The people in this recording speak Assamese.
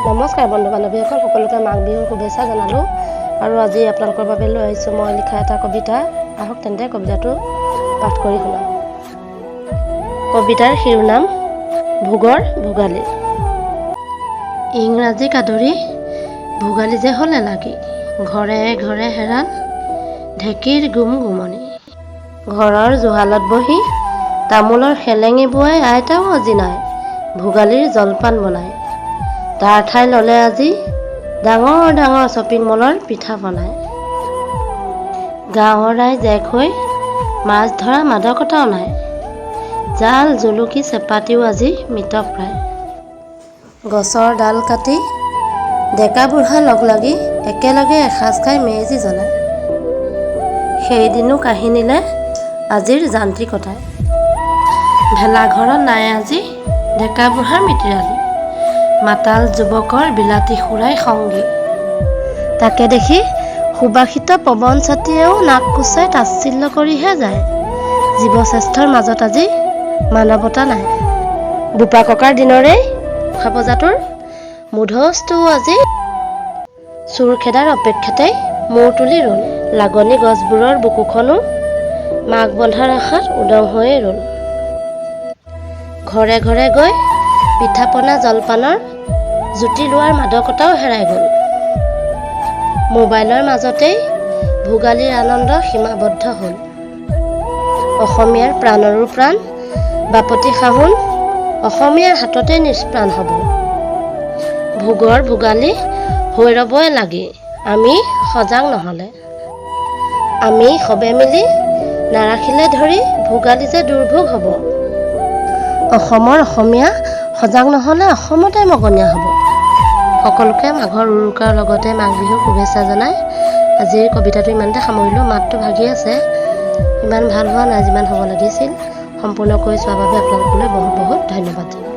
নমস্কাৰ বন্ধু বান্ধৱীসকল, সকলোকে মাঘ বিহুৰ শুভেচ্ছা জনালোঁ। আৰু আজি আপোনালোকৰ বাবে লৈ আহিছোঁ মই লিখা এটা কবিতা। আহক তেন্তে কবিতাটো পাঠ কৰি শুনাম। কবিতাৰ শিৰোনাম ভোগৰ ভোগালী। ইংৰাজী কাদৰি ভোগালী যে হ'লে লাগি, ঘৰে ঘৰে হেৰাল ঢেঁকীৰ গুম গুমনি। ঘৰৰ জুহালত বহি তামোলৰ খেলেঙি বোৱাই আইতাও আজি নাই ভোগালীৰ জলপান বনাই। তাৰ ঠাই ল'লে আজি ডাঙৰ ডাঙৰ শ্বপিং মলৰ পিঠা বনাই। গাঁৱৰ ৰাইজ এক হৈ মাছ ধৰা মাদকতাও নাই, জাল জুলুকি চেপাতিও আজি মৃতপ্ৰায়। গছৰ ডাল কাটি ডেকা বুঢ়া লগ লাগি একেলগে এসাঁজ খাই মেজি জ্বলায়। সেইদিনো কাহিনীলে আজিৰ যান্ত্ৰিকতাই। ভেলাঘৰত নাই আজি ডেকা বুঢ়াৰ মিতিৰালি, মাতাল যুৱকৰ বিলাতী সুৰাই সংগী। তাকে দেখি সুবাসিত পৱন ছাতিয়েও নাক কোচাই তাচ্ছিল্য কৰিহে যায়। জীৱশ্ৰেষ্ঠৰ মাজত আজি মানৱতা নাই। বোপা ককাৰ দিনৰেই খাবজাটোৰ মুধস্তু আজি চোৰ খেদাৰ অপেক্ষাতেই মূৰ তুলি ৰ'ল। লাগনি গছবোৰৰ বুকুখনো মাঘ বন্ধাৰ আশাত উদং হৈয়ে ৰ'ল। ঘৰে ঘৰে গৈ পিঠা পনা জলপানৰ জুতি লোৱাৰ মাদকতাও হেৰাই গ'ল। মোবাইলৰ মাজতেই ভোগালীৰ আনন্দ সীমাবদ্ধ হ'ল। অসমীয়াৰ প্ৰাণৰো প্ৰাণ বাপতি সাহোন অসমীয়াৰ হাততে নিষ্প্ৰাণ হ'ব। ভোগৰ ভোগালী হৈ ৰ'বই লাগি আমি সজাগ নহ'লে। আমি সবে মিলি নাৰাখিলে ধৰি ভোগালী যে দুৰ্ভোগ হ'ব। অসমৰ অসমীয়া সজাগ নহ'লে অসমতে মগনীয়া হ'ব। সকলোকে মাঘৰ উৰুকাৰ লগতে মাঘ বিহুৰ শুভেচ্ছা জনাই আজিৰ কবিতাটো ইমানতে সামৰিলোঁ। মাতটো ভাগি আছে, ইমান ভাল হোৱা নাই যিমান হ'ব লাগিছিল। সম্পূৰ্ণকৈ চোৱাৰ বাবে আপোনালোকলৈ বহুত বহুত ধন্যবাদ জনালোঁ।